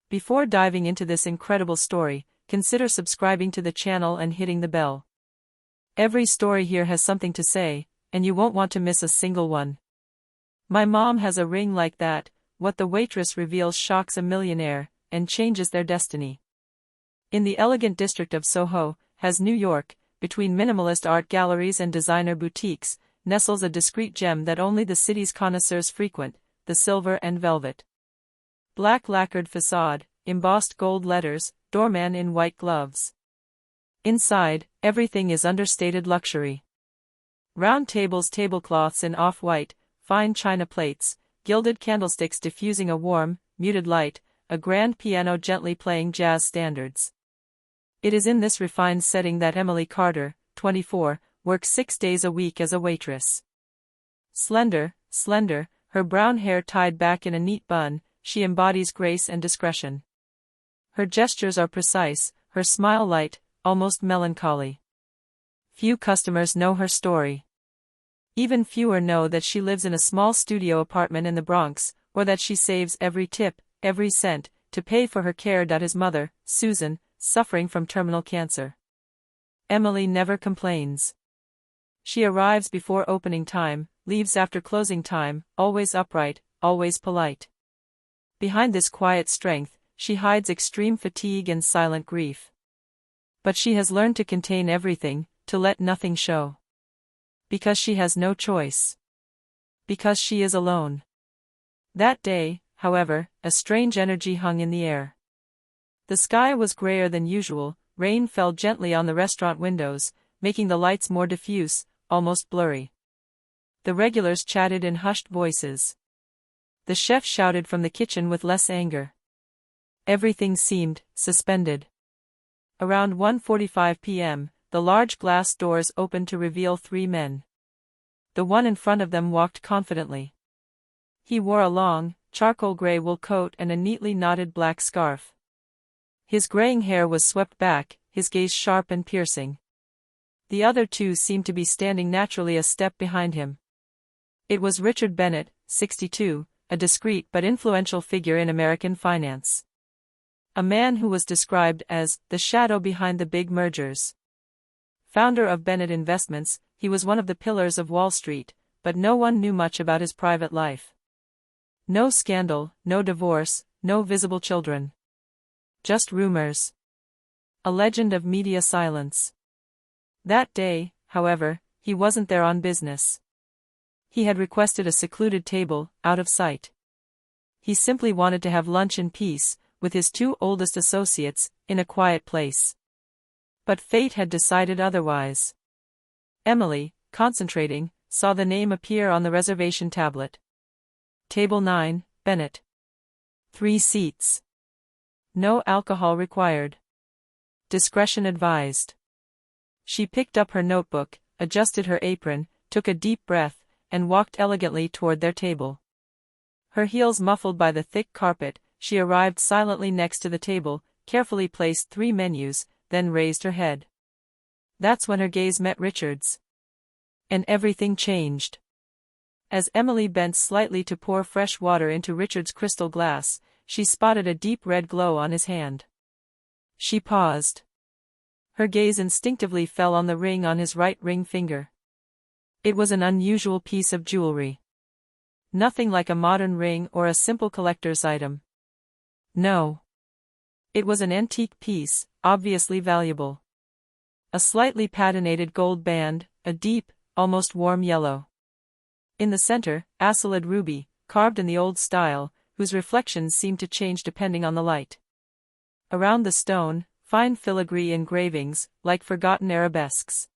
Before diving into this incredible story, consider subscribing to the channel and hitting the bell. Every story here has something to say, and you won't want to miss a single one. My mom has a ring like that. What the waitress reveals shocks a millionaire, and changes their destiny. In the elegant district of Soho, New York, between minimalist art galleries and designer boutiques, nestles a discreet gem that only the city's connoisseurs frequent, the silver and velvet. Black lacquered facade, embossed gold letters, doorman in white gloves. Inside, everything is understated luxury. Round tables, tablecloths in off-white, fine china plates, gilded candlesticks diffusing a warm, muted light, a grand piano gently playing jazz standards. It is in this refined setting that Emily Carter, 24, works 6 days a week as a waitress. Slender, her brown hair tied back in a neat bun, she embodies grace and discretion. Her gestures are precise, her smile light, almost melancholy. Few customers know her story. Even fewer know that she lives in a small studio apartment in the Bronx, or that she saves every tip, every cent, to pay for her care. His mother, Susan, suffering from terminal cancer. Emily never complains. She arrives before opening time, leaves after closing time, always upright, always polite. Behind this quiet strength, she hides extreme fatigue and silent grief. But she has learned to contain everything, to let nothing show. Because she has no choice. Because she is alone. That day, however, a strange energy hung in the air. The sky was grayer than usual, rain fell gently on the restaurant windows, making the lights more diffuse, almost blurry. The regulars chatted in hushed voices. The chef shouted from the kitchen with less anger. Everything seemed suspended. Around 1:45 p.m., the large glass doors opened to reveal 3 men. The one in front of them walked confidently. He wore a long, charcoal gray wool coat and a neatly knotted black scarf. His graying hair was swept back, his gaze sharp and piercing. The other 2 seemed to be standing naturally a step behind him. It was Richard Bennett, 62, a discreet but influential figure in American finance. A man who was described as the shadow behind the big mergers. Founder of Bennett Investments, he was one of the pillars of Wall Street, but no one knew much about his private life. No scandal, no divorce, no visible children. Just rumors. A legend of media silence. That day, however, he wasn't there on business. He had requested a secluded table, out of sight. He simply wanted to have lunch in peace, with his 2 oldest associates, in a quiet place. But fate had decided otherwise. Emily, concentrating, saw the name appear on the reservation tablet. Table 9, Bennett. 3 seats. No alcohol required. Discretion advised. She picked up her notebook, adjusted her apron, took a deep breath, and walked elegantly toward their table. Her heels muffled by the thick carpet, she arrived silently next to the table, carefully placed 3 menus, then raised her head. That's when her gaze met Richard's. And everything changed. As Emily bent slightly to pour fresh water into Richard's crystal glass, she spotted a deep red glow on his hand. She paused. Her gaze instinctively fell on the ring on his right ring finger. It was an unusual piece of jewelry. Nothing like a modern ring or a simple collector's item. No. It was an antique piece, obviously valuable. A slightly patinated gold band, a deep, almost warm yellow. In the center, acelid ruby, carved in the old style, whose reflections seemed to change depending on the light. Around the stone, fine filigree engravings, like forgotten arabesques.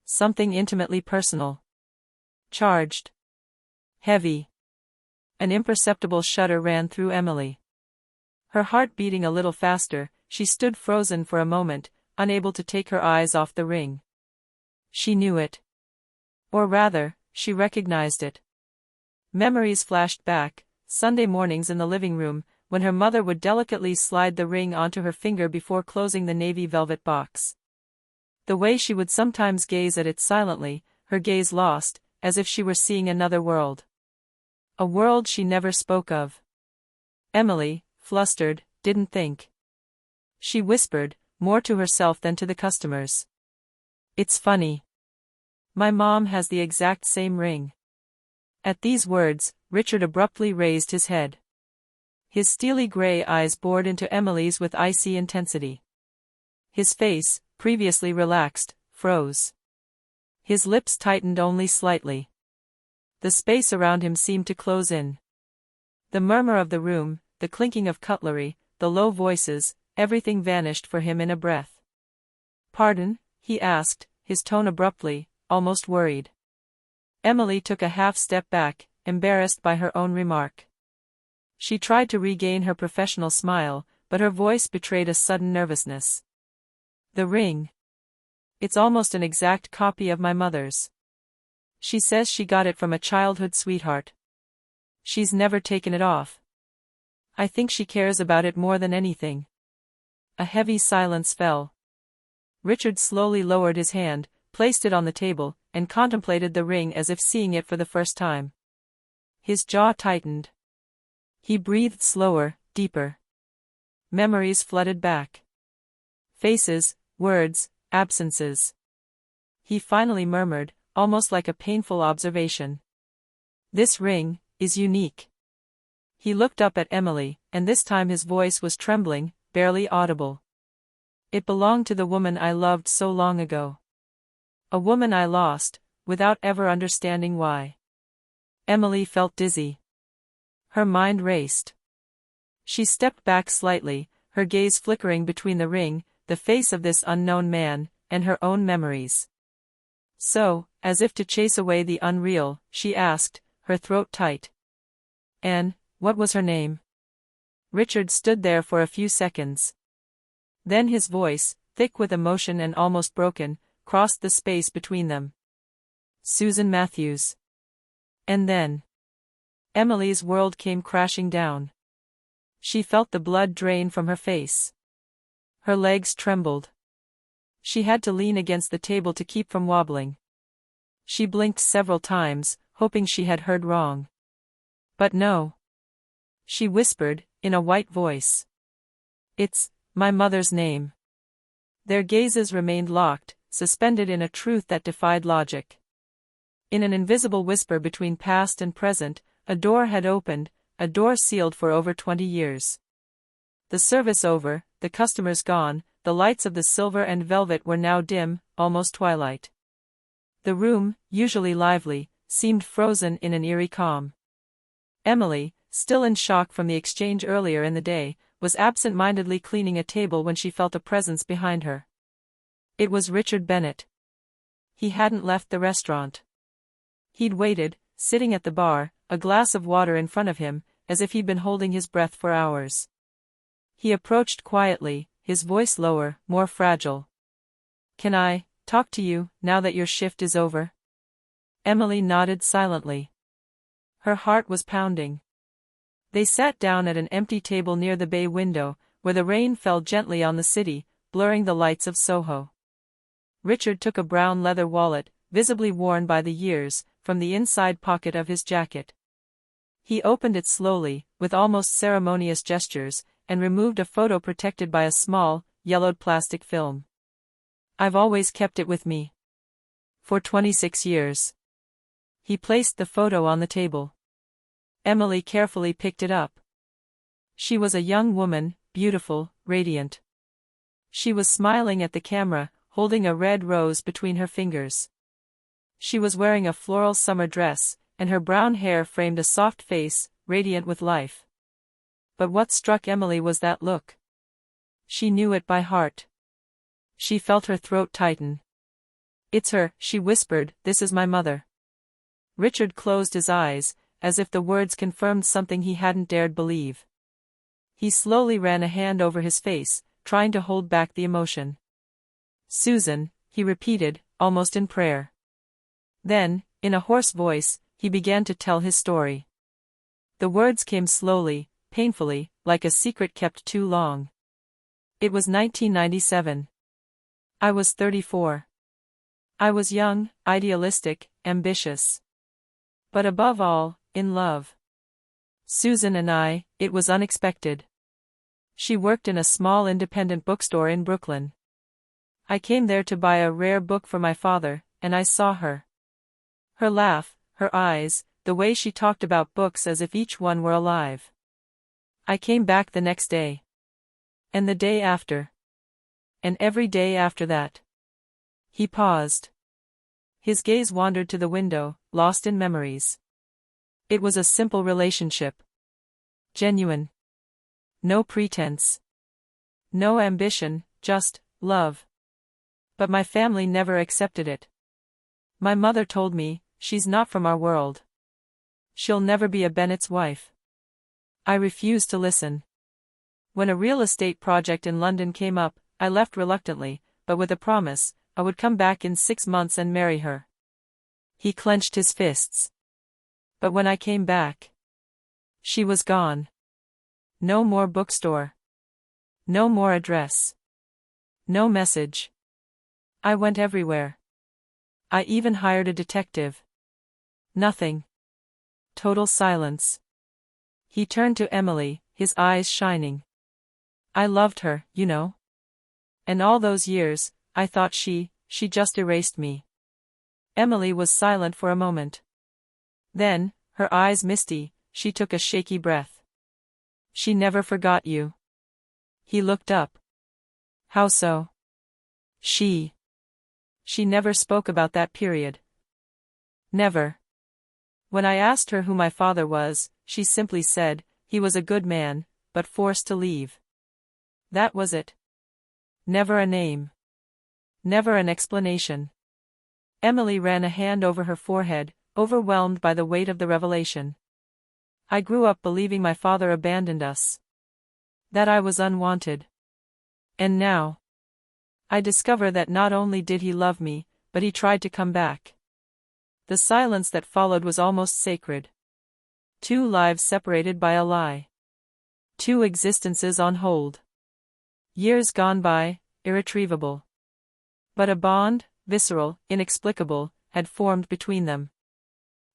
Something intimately personal. Charged. Heavy. An imperceptible shudder ran through Emily. Her heart beating a little faster, she stood frozen for a moment, unable to take her eyes off the ring. She knew it. Or rather, she recognized it. Memories flashed back, Sunday mornings in the living room, when her mother would delicately slide the ring onto her finger before closing the navy velvet box. The way she would sometimes gaze at it silently, her gaze lost, as if she were seeing another world. A world she never spoke of. Emily, flustered, didn't think. She whispered, more to herself than to the customers. It's funny. My mom has the exact same ring. At these words, Richard abruptly raised his head. His steely gray eyes bored into Emily's with icy intensity. His face, previously relaxed, froze. His lips tightened only slightly. The space around him seemed to close in. The murmur of the room, the clinking of cutlery, the low voices, everything vanished for him in a breath. "Pardon?" he asked, his tone abruptly, almost worried. Emily took a half-step back, embarrassed by her own remark. She tried to regain her professional smile, but her voice betrayed a sudden nervousness. "The ring. It's almost an exact copy of my mother's. She says she got it from a childhood sweetheart. She's never taken it off. I think she cares about it more than anything." A heavy silence fell. Richard slowly lowered his hand, placed it on the table, and contemplated the ring as if seeing it for the first time. His jaw tightened. He breathed slower, deeper. Memories flooded back. Faces, words, absences. He finally murmured, almost like a painful observation. "This ring is unique." He looked up at Emily, and this time his voice was trembling, barely audible. "It belonged to the woman I loved so long ago. A woman I lost, without ever understanding why." Emily felt dizzy. Her mind raced. She stepped back slightly, her gaze flickering between the ring, the face of this unknown man, and her own memories. So, as if to chase away the unreal, she asked, her throat tight. "And, what was her name?" Richard stood there for a few seconds. Then his voice, thick with emotion and almost broken, crossed the space between them. "Susan Matthews." And then Emily's world came crashing down. She felt the blood drain from her face. Her legs trembled. She had to lean against the table to keep from wobbling. She blinked several times, hoping she had heard wrong. But no. She whispered, in a white voice. "It's my mother's name." Their gazes remained locked, suspended in a truth that defied logic. In an invisible whisper between past and present, a door had opened, a door sealed for over 20 years. The service over, the customers gone, the lights of the silver and velvet were now dim, almost twilight. The room, usually lively, seemed frozen in an eerie calm. Emily, still in shock from the exchange earlier in the day, was absent-mindedly cleaning a table when she felt a presence behind her. It was Richard Bennett. He hadn't left the restaurant. He'd waited, sitting at the bar, a glass of water in front of him, as if he'd been holding his breath for hours. He approached quietly, his voice lower, more fragile. "Can I talk to you, now that your shift is over?" Emily nodded silently. Her heart was pounding. They sat down at an empty table near the bay window, where the rain fell gently on the city, blurring the lights of Soho. Richard took a brown leather wallet, visibly worn by the years, from the inside pocket of his jacket. He opened it slowly, with almost ceremonious gestures, and removed a photo protected by a small, yellowed plastic film. "I've always kept it with me. For 26 years. He placed the photo on the table. Emily carefully picked it up. She was a young woman, beautiful, radiant. She was smiling at the camera, holding a red rose between her fingers. She was wearing a floral summer dress, and her brown hair framed a soft face, radiant with life. But what struck Emily was that look. She knew it by heart. She felt her throat tighten. "It's her," she whispered, "this is my mother." Richard closed his eyes, as if the words confirmed something he hadn't dared believe. He slowly ran a hand over his face, trying to hold back the emotion. "Susan," he repeated, almost in prayer. Then, in a hoarse voice, he began to tell his story. The words came slowly, painfully, like a secret kept too long. It was 1997. I was 34. I was young, idealistic, ambitious. But above all, in love. Susan and I, it was unexpected. She worked in a small independent bookstore in Brooklyn. I came there to buy a rare book for my father, and I saw her. Her laugh, her eyes, the way she talked about books as if each one were alive. I came back the next day. And the day after. And every day after that. He paused. His gaze wandered to the window, lost in memories. It was a simple relationship. Genuine. No pretense. No ambition, just love. But my family never accepted it. My mother told me, she's not from our world. She'll never be a Bennett's wife. I refused to listen. When a real estate project in London came up, I left reluctantly, but with a promise, I would come back in 6 months and marry her. He clenched his fists. But when I came back, she was gone. No more bookstore. No more address. No message. I went everywhere. I even hired a detective. Nothing. Total silence. He turned to Emily, his eyes shining. I loved her, you know. And all those years, I thought she just erased me. Emily was silent for a moment. Then, her eyes misty, she took a shaky breath. She never forgot you. He looked up. How so? She never spoke about that period. Never. When I asked her who my father was, she simply said, he was a good man, but forced to leave. That was it. Never a name. Never an explanation. Emily ran a hand over her forehead, overwhelmed by the weight of the revelation. I grew up believing my father abandoned us. That I was unwanted. And now, I discover that not only did he love me, but he tried to come back. The silence that followed was almost sacred. 2 lives separated by a lie. 2 existences on hold. Years gone by, irretrievable. But a bond, visceral, inexplicable, had formed between them.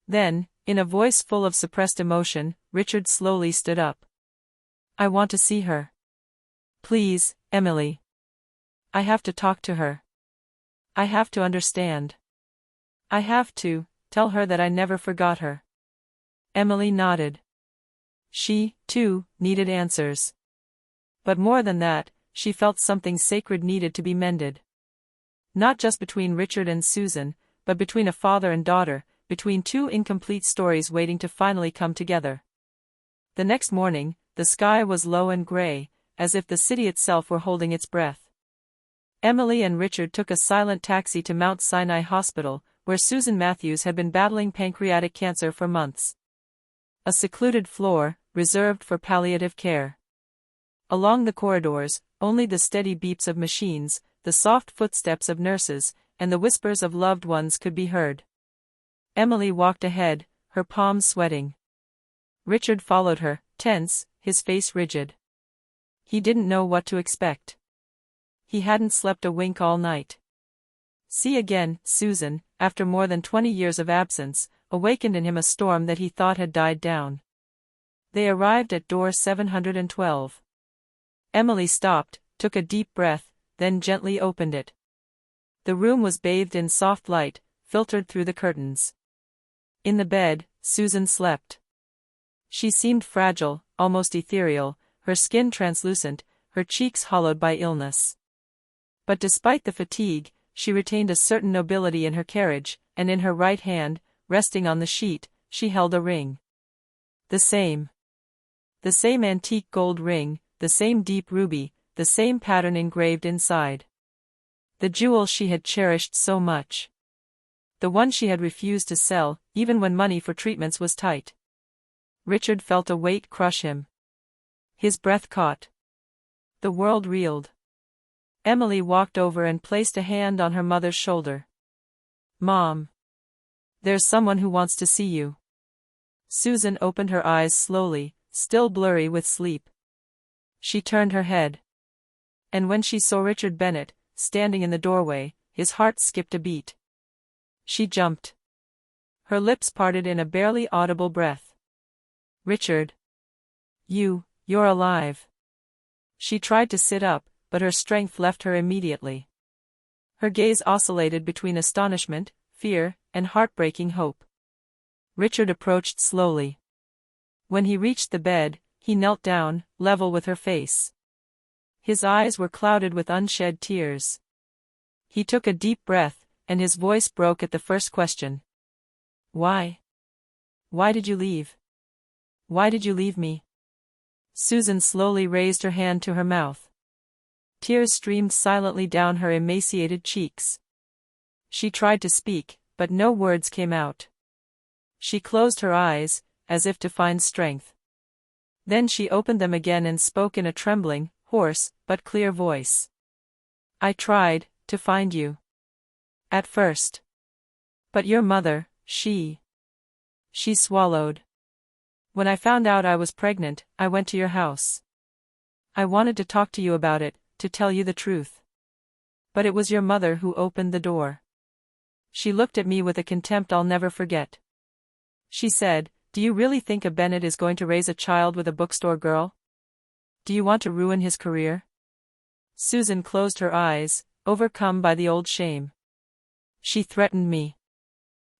Then, in a voice full of suppressed emotion, Richard slowly stood up. I want to see her. Please, Emily. I have to talk to her. I have to understand. I have to tell her that I never forgot her. Emily nodded. She, too, needed answers. But more than that, she felt something sacred needed to be mended. Not just between Richard and Susan, but between a father and daughter, between 2 incomplete stories waiting to finally come together. The next morning, the sky was low and gray, as if the city itself were holding its breath. Emily and Richard took a silent taxi to Mount Sinai Hospital, where Susan Matthews had been battling pancreatic cancer for months. A secluded floor, reserved for palliative care. Along the corridors, only the steady beeps of machines, the soft footsteps of nurses, and the whispers of loved ones could be heard. Emily walked ahead, her palms sweating. Richard followed her, tense, his face rigid. He didn't know what to expect. He hadn't slept a wink all night. See again, Susan, after more than 20 years of absence, awakened in him a storm that he thought had died down. They arrived at door 712. Emily stopped, took a deep breath, then gently opened it. The room was bathed in soft light, filtered through the curtains. In the bed, Susan slept. She seemed fragile, almost ethereal, her skin translucent, her cheeks hollowed by illness. But despite the fatigue, she retained a certain nobility in her carriage, and in her right hand, resting on the sheet, she held a ring. The same antique gold ring, the same deep ruby, the same pattern engraved inside. The jewel she had cherished so much. The one she had refused to sell, even when money for treatments was tight. Richard felt a weight crush him. His breath caught. The world reeled. Emily walked over and placed a hand on her mother's shoulder. Mom. There's someone who wants to see you. Susan opened her eyes slowly, still blurry with sleep. She turned her head. And when she saw Richard Bennett, standing in the doorway, his heart skipped a beat. She jumped. Her lips parted in a barely audible breath. Richard. You're alive. She tried to sit up, but her strength left her immediately. Her gaze oscillated between astonishment, fear, and heartbreaking hope. Richard approached slowly. When he reached the bed, he knelt down, level with her face. His eyes were clouded with unshed tears. He took a deep breath, and his voice broke at the first question. Why? Why did you leave? Why did you leave me? Susan slowly raised her hand to her mouth. Tears streamed silently down her emaciated cheeks. She tried to speak, but no words came out. She closed her eyes, as if to find strength. Then she opened them again and spoke in a trembling, hoarse, but clear voice. I tried to find you. At first. But your mother, she swallowed. When I found out I was pregnant, I went to your house. I wanted to talk to you about it, to tell you the truth. But it was your mother who opened the door. She looked at me with a contempt I'll never forget. She said, Do you really think a Bennett is going to raise a child with a bookstore girl? Do you want to ruin his career? Susan closed her eyes, overcome by the old shame. She threatened me.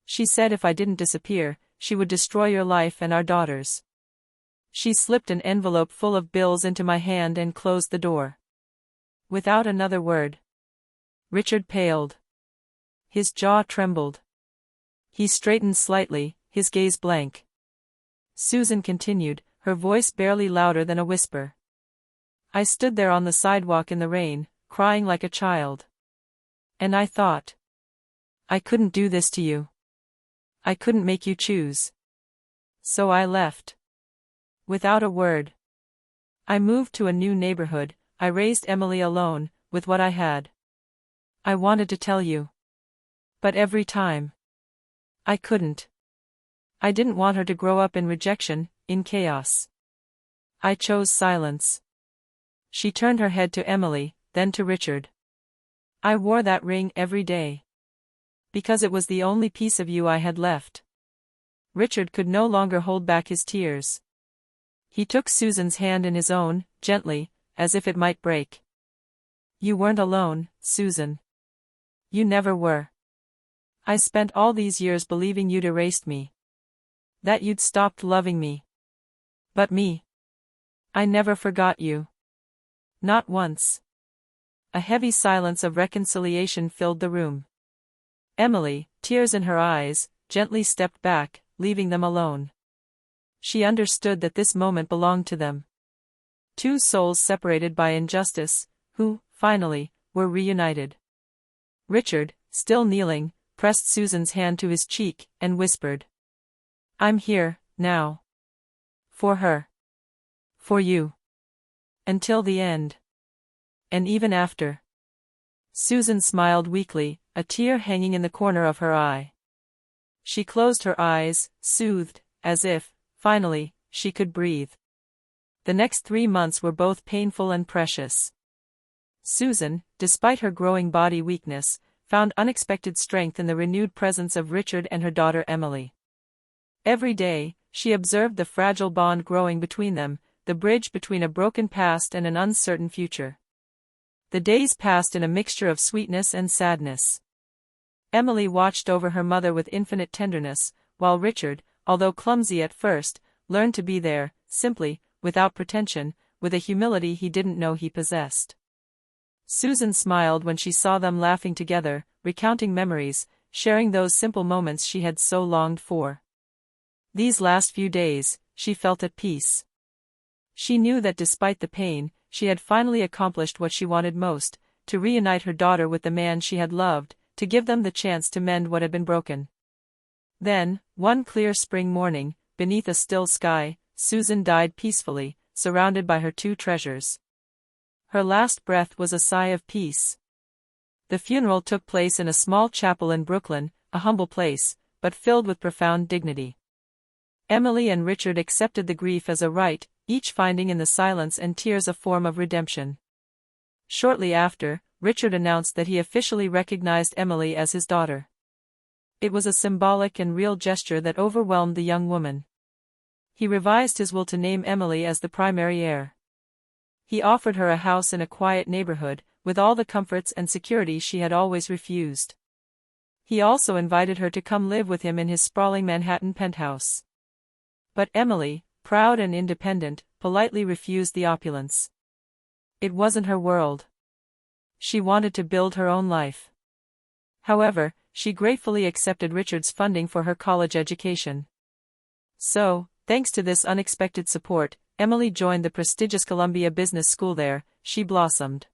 She said if I didn't disappear, she would destroy your life and our daughters. She slipped an envelope full of bills into my hand and closed the door. Without another word. Richard paled. His jaw trembled. He straightened slightly, his gaze blank. Susan continued, her voice barely louder than a whisper. I stood there on the sidewalk in the rain, crying like a child. And I thought. I couldn't do this to you. I couldn't make you choose. So I left. Without a word. I moved to a new neighborhood, I raised Emily alone, with what I had. I wanted to tell you. But every time. I couldn't. I didn't want her to grow up in rejection, in chaos. I chose silence. She turned her head to Emily, then to Richard. I wore that ring every day. Because it was the only piece of you I had left. Richard could no longer hold back his tears. He took Susan's hand in his own, gently, as if it might break. You weren't alone, Susan. You never were. I spent all these years believing you'd erased me. That you'd stopped loving me. But me. I never forgot you. Not once. A heavy silence of reconciliation filled the room. Emily, tears in her eyes, gently stepped back, leaving them alone. She understood that this moment belonged to them. Two souls separated by injustice, who, finally, were reunited. Richard, still kneeling, pressed Susan's hand to his cheek, and whispered. I'm here, now. For her. For you. Until the end. And even after. Susan smiled weakly, a tear hanging in the corner of her eye. She closed her eyes, soothed, as if, finally, she could breathe. The next 3 months were both painful and precious. Susan, despite her growing body weakness, found unexpected strength in the renewed presence of Richard and her daughter Emily. Every day, she observed the fragile bond growing between them, the bridge between a broken past and an uncertain future. The days passed in a mixture of sweetness and sadness. Emily watched over her mother with infinite tenderness, while Richard, although clumsy at first, learned to be there, simply, without pretension, with a humility he didn't know he possessed. Susan smiled when she saw them laughing together, recounting memories, sharing those simple moments she had so longed for. These last few days, she felt at peace. She knew that despite the pain, she had finally accomplished what she wanted most, to reunite her daughter with the man she had loved, to give them the chance to mend what had been broken. Then, one clear spring morning, beneath a still sky, Susan died peacefully, surrounded by her 2 treasures. Her last breath was a sigh of peace. The funeral took place in a small chapel in Brooklyn, a humble place, but filled with profound dignity. Emily and Richard accepted the grief as a rite, each finding in the silence and tears a form of redemption. Shortly after, Richard announced that he officially recognized Emily as his daughter. It was a symbolic and real gesture that overwhelmed the young woman. He revised his will to name Emily as the primary heir. He offered her a house in a quiet neighborhood, with all the comforts and security she had always refused. He also invited her to come live with him in his sprawling Manhattan penthouse. But Emily, proud and independent, politely refused the opulence. It wasn't her world. She wanted to build her own life. However, she gratefully accepted Richard's funding for her college education. So, thanks to this unexpected support, Emily joined the prestigious Columbia Business School. There, she blossomed.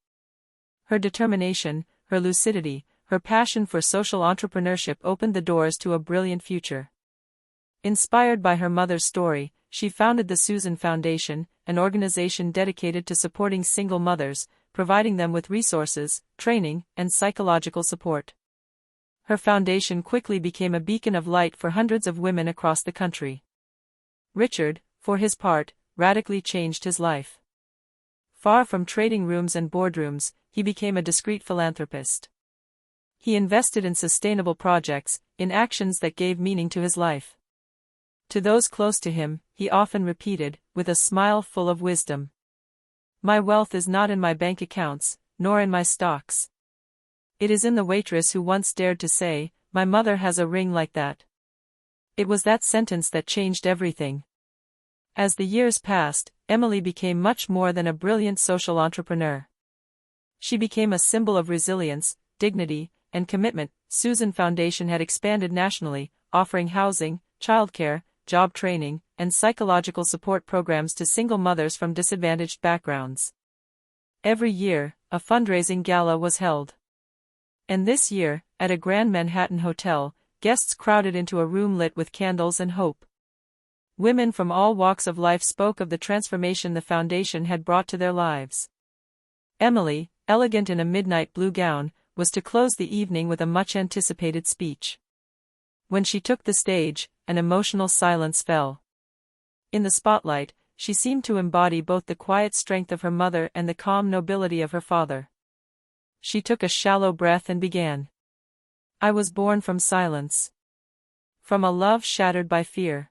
Her determination, her lucidity, her passion for social entrepreneurship opened the doors to a brilliant future. Inspired by her mother's story, she founded the Susan Foundation, an organization dedicated to supporting single mothers, providing them with resources, training, and psychological support. Her foundation quickly became a beacon of light for hundreds of women across the country. Richard, for his part, radically changed his life. Far from trading rooms and boardrooms, he became a discreet philanthropist. He invested in sustainable projects, in actions that gave meaning to his life. To those close to him, he often repeated, with a smile full of wisdom, "My wealth is not in my bank accounts, nor in my stocks. It is in the waitress who once dared to say, 'My mother has a ring like that.'" It was that sentence that changed everything. As the years passed, Emily became much more than a brilliant social entrepreneur. She became a symbol of resilience, dignity, and commitment. Susan Foundation had expanded nationally, offering housing, childcare, job training, and psychological support programs to single mothers from disadvantaged backgrounds. Every year, a fundraising gala was held. And this year, at a grand Manhattan hotel, guests crowded into a room lit with candles and hope. Women from all walks of life spoke of the transformation the foundation had brought to their lives. Emily, elegant in a midnight blue gown, was to close the evening with a much-anticipated speech. When she took the stage, an emotional silence fell. In the spotlight, she seemed to embody both the quiet strength of her mother and the calm nobility of her father. She took a shallow breath and began. "I was born from silence. From a love shattered by fear.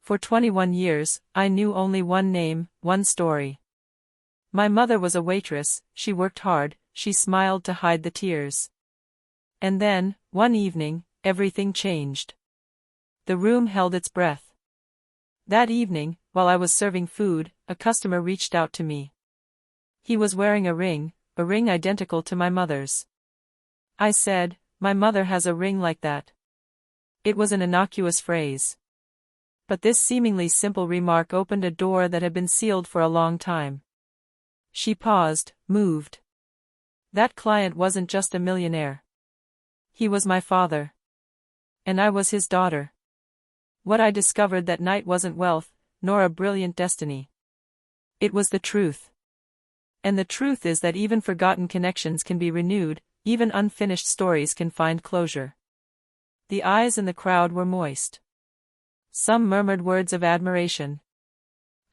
For 21 years, I knew only one name, one story. My mother was a waitress, she worked hard, she smiled to hide the tears. And then, one evening, everything changed. The room held its breath. That evening, while I was serving food, a customer reached out to me. He was wearing a ring identical to my mother's. I said, 'My mother has a ring like that.' It was an innocuous phrase. But this seemingly simple remark opened a door that had been sealed for a long time." She paused, moved. "That client wasn't just a millionaire. He was my father. And I was his daughter. What I discovered that night wasn't wealth, nor a brilliant destiny. It was the truth. And the truth is that even forgotten connections can be renewed, even unfinished stories can find closure." The eyes in the crowd were moist. Some murmured words of admiration.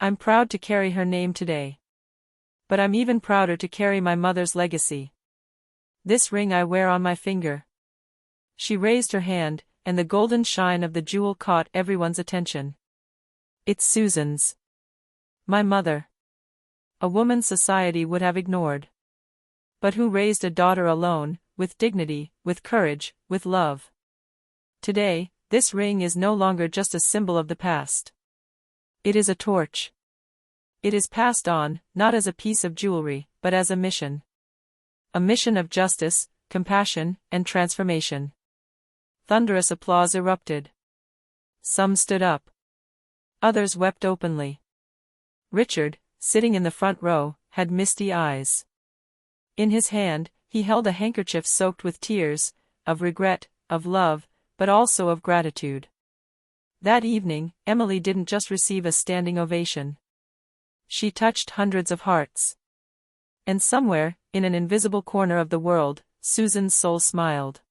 "I'm proud to carry her name today. But I'm even prouder to carry my mother's legacy. This ring I wear on my finger." She raised her hand, and the golden shine of the jewel caught everyone's attention. "It's Susan's. My mother. A woman society would have ignored. But who raised a daughter alone, with dignity, with courage, with love. Today, this ring is no longer just a symbol of the past. It is a torch. It is passed on, not as a piece of jewelry, but as a mission. A mission of justice, compassion, and transformation." Thunderous applause erupted. Some stood up. Others wept openly. Richard, sitting in the front row, had misty eyes. In his hand, he held a handkerchief soaked with tears, of regret, of love, but also of gratitude. That evening, Emily didn't just receive a standing ovation. She touched hundreds of hearts. And somewhere, in an invisible corner of the world, Susan's soul smiled.